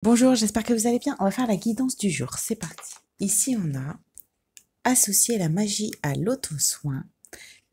Bonjour, j'espère que vous allez bien. On va faire la guidance du jour. C'est parti. Ici, on a associé la magie à l'auto-soin.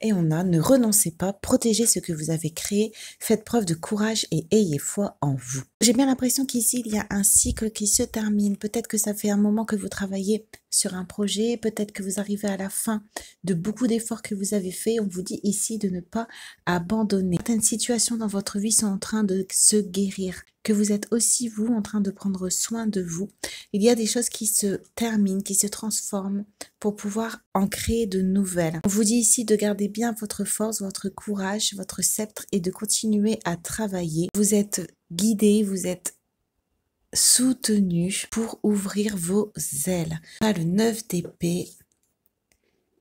Et on a ne renoncez pas, protégez ce que vous avez créé, faites preuve de courage et ayez foi en vous. J'ai bien l'impression qu'ici, il y a un cycle qui se termine. Peut-être que ça fait un moment que vous travaillez sur un projet, peut-être que vous arrivez à la fin de beaucoup d'efforts que vous avez faits. On vous dit ici de ne pas abandonner. Certaines situations dans votre vie sont en train de se guérir, que vous êtes aussi, vous, en train de prendre soin de vous. Il y a des choses qui se terminent, qui se transforment pour pouvoir en créer de nouvelles. On vous dit ici de garder bien votre force, votre courage, votre sceptre et de continuer à travailler. Vous êtes guidé, vous êtes soutenu pour ouvrir vos ailes. On a le 9 d'épée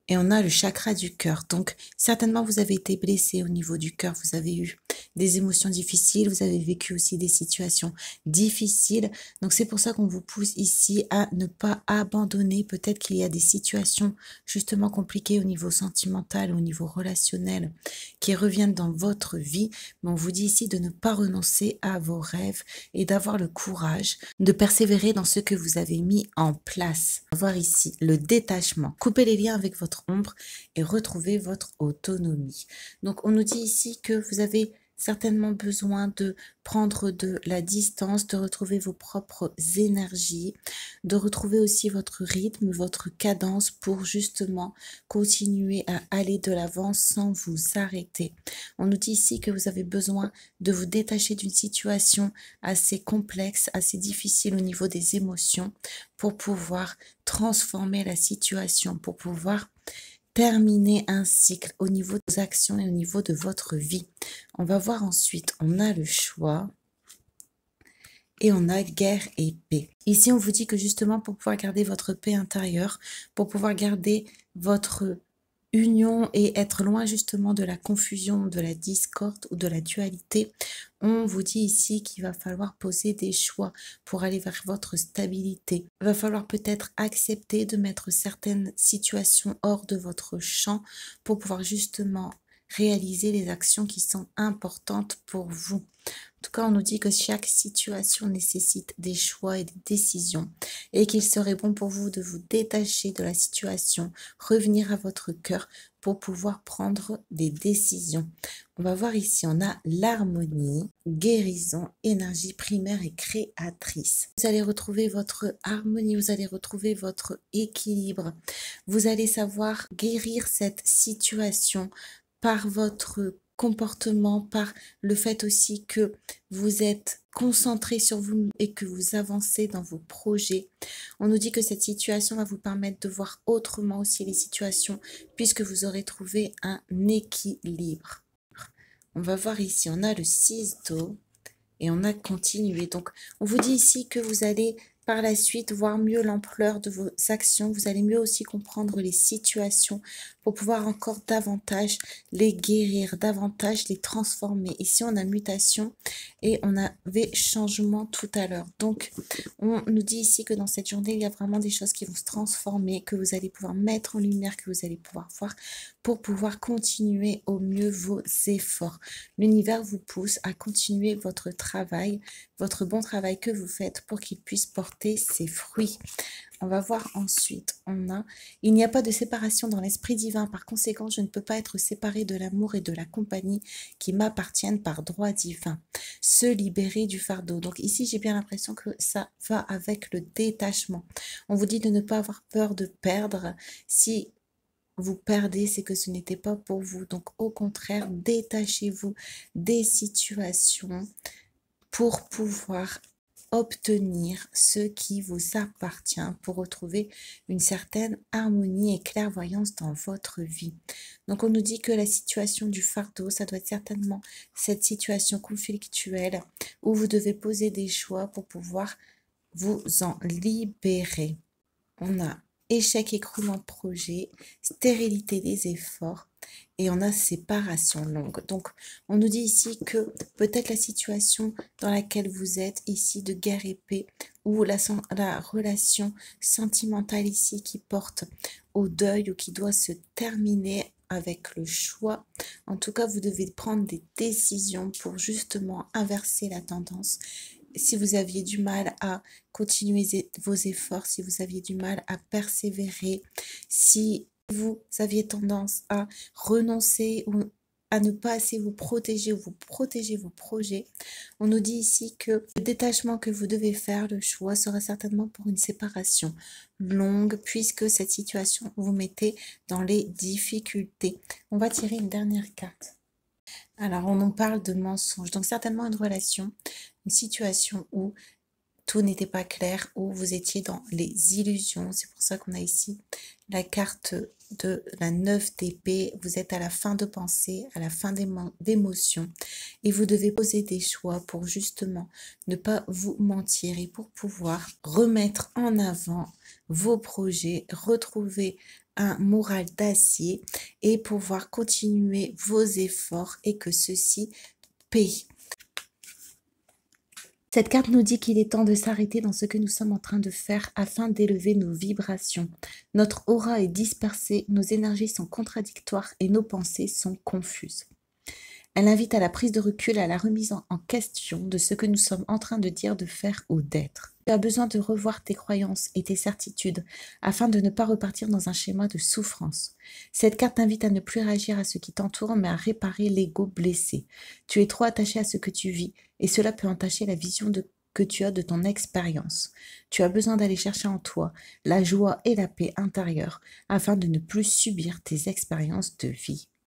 et on a le chakra du cœur. Donc, certainement, vous avez été blessé au niveau du cœur. Vous avez eu des émotions difficiles. Vous avez vécu aussi des situations difficiles. Donc, c'est pour ça qu'on vous pousse ici à ne pas abandonner. Peut-être qu'il y a des situations justement compliquées au niveau sentimental, au niveau relationnel, qui reviennent dans votre vie. Mais on vous dit ici de ne pas renoncer à vos rêves et d'avoir le courage de persévérer dans ce que vous avez mis en place. On va voir ici le détachement. Coupez les liens avec votre ombre et retrouvez votre autonomie. Donc, on nous dit ici que vous avez certainement besoin de prendre de la distance, de retrouver vos propres énergies, de retrouver aussi votre rythme, votre cadence pour justement continuer à aller de l'avant sans vous arrêter. On nous dit ici que vous avez besoin de vous détacher d'une situation assez complexe, assez difficile au niveau des émotions pour pouvoir transformer la situation, pour pouvoir terminer un cycle au niveau de vos actions et au niveau de votre vie. On va voir ensuite, on a le choix et on a guerre et paix. Ici, on vous dit que justement, pour pouvoir garder votre paix intérieure, pour pouvoir garder votre union et être loin justement de la confusion, de la discorde ou de la dualité, on vous dit ici qu'il va falloir poser des choix pour aller vers votre stabilité. Il va falloir peut-être accepter de mettre certaines situations hors de votre champ pour pouvoir justement réaliser les actions qui sont importantes pour vous. En tout cas, on nous dit que chaque situation nécessite des choix et des décisions et qu'il serait bon pour vous de vous détacher de la situation, revenir à votre cœur pour pouvoir prendre des décisions. On va voir ici, on a l'harmonie, guérison, énergie primaire et créatrice. Vous allez retrouver votre harmonie, vous allez retrouver votre équilibre. Vous allez savoir guérir cette situation par votre comportement, par le fait aussi que vous êtes concentré sur vous et que vous avancez dans vos projets. On nous dit que cette situation va vous permettre de voir autrement aussi les situations puisque vous aurez trouvé un équilibre. On va voir ici, on a le 6 d'eau et on a continué. Donc, on vous dit ici que vous allez par la suite voir mieux l'ampleur de vos actions. Vous allez mieux aussi comprendre les situations pour pouvoir encore davantage les guérir, davantage les transformer. Ici, on a mutation et on avait changement tout à l'heure. Donc, on nous dit ici que dans cette journée, il y a vraiment des choses qui vont se transformer, que vous allez pouvoir mettre en lumière, que vous allez pouvoir voir pour pouvoir continuer au mieux vos efforts. L'univers vous pousse à continuer votre travail, votre bon travail que vous faites pour qu'il puisse porter ses fruits. On va voir ensuite, il n'y a pas de séparation dans l'esprit divin. Par conséquent, je ne peux pas être séparé de l'amour et de la compagnie qui m'appartiennent par droit divin. Se libérer du fardeau. Donc ici, j'ai bien l'impression que ça va avec le détachement. On vous dit de ne pas avoir peur de perdre. Si vous perdez, c'est que ce n'était pas pour vous. Donc au contraire, détachez-vous des situations pour pouvoir obtenir ce qui vous appartient, pour retrouver une certaine harmonie et clairvoyance dans votre vie. Donc on nous dit que la situation du fardeau, ça doit être certainement cette situation conflictuelle où vous devez poser des choix pour pouvoir vous en libérer. On a échec, écroulement de projet, stérilité des efforts et on a séparation longue. Donc, on nous dit ici que peut-être la situation dans laquelle vous êtes ici de guerre et paix ou la relation sentimentale ici qui porte au deuil ou qui doit se terminer avec le choix. En tout cas, vous devez prendre des décisions pour justement inverser la tendance si vous aviez du mal à continuer vos efforts, si vous aviez du mal à persévérer, si vous aviez tendance à renoncer ou à ne pas assez vous protéger ou vous protéger vos projets, on nous dit ici que le détachement que vous devez faire, le choix sera certainement pour une séparation longue, puisque cette situation vous mettez dans les difficultés. On va tirer une dernière carte. Alors, on en parle de mensonges, donc certainement une relation, une situation où tout n'était pas clair, où vous étiez dans les illusions. C'est pour ça qu'on a ici la carte de la 9 d'épée. Vous êtes à la fin de pensée, à la fin d'émotions, et vous devez poser des choix pour justement ne pas vous mentir et pour pouvoir remettre en avant vos projets, retrouver un moral d'acier et pouvoir continuer vos efforts et que ceci paye. Cette carte nous dit qu'il est temps de s'arrêter dans ce que nous sommes en train de faire afin d'élever nos vibrations. Notre aura est dispersée, nos énergies sont contradictoires et nos pensées sont confuses. Elle invite à la prise de recul, à la remise en question de ce que nous sommes en train de dire, de faire ou d'être. Tu as besoin de revoir tes croyances et tes certitudes afin de ne pas repartir dans un schéma de souffrance. Cette carte t'invite à ne plus réagir à ce qui t'entoure, mais à réparer l'ego blessé. Tu es trop attaché à ce que tu vis et cela peut entacher la vision que tu as de ton expérience. Tu as besoin d'aller chercher en toi la joie et la paix intérieure afin de ne plus subir tes expériences de vie.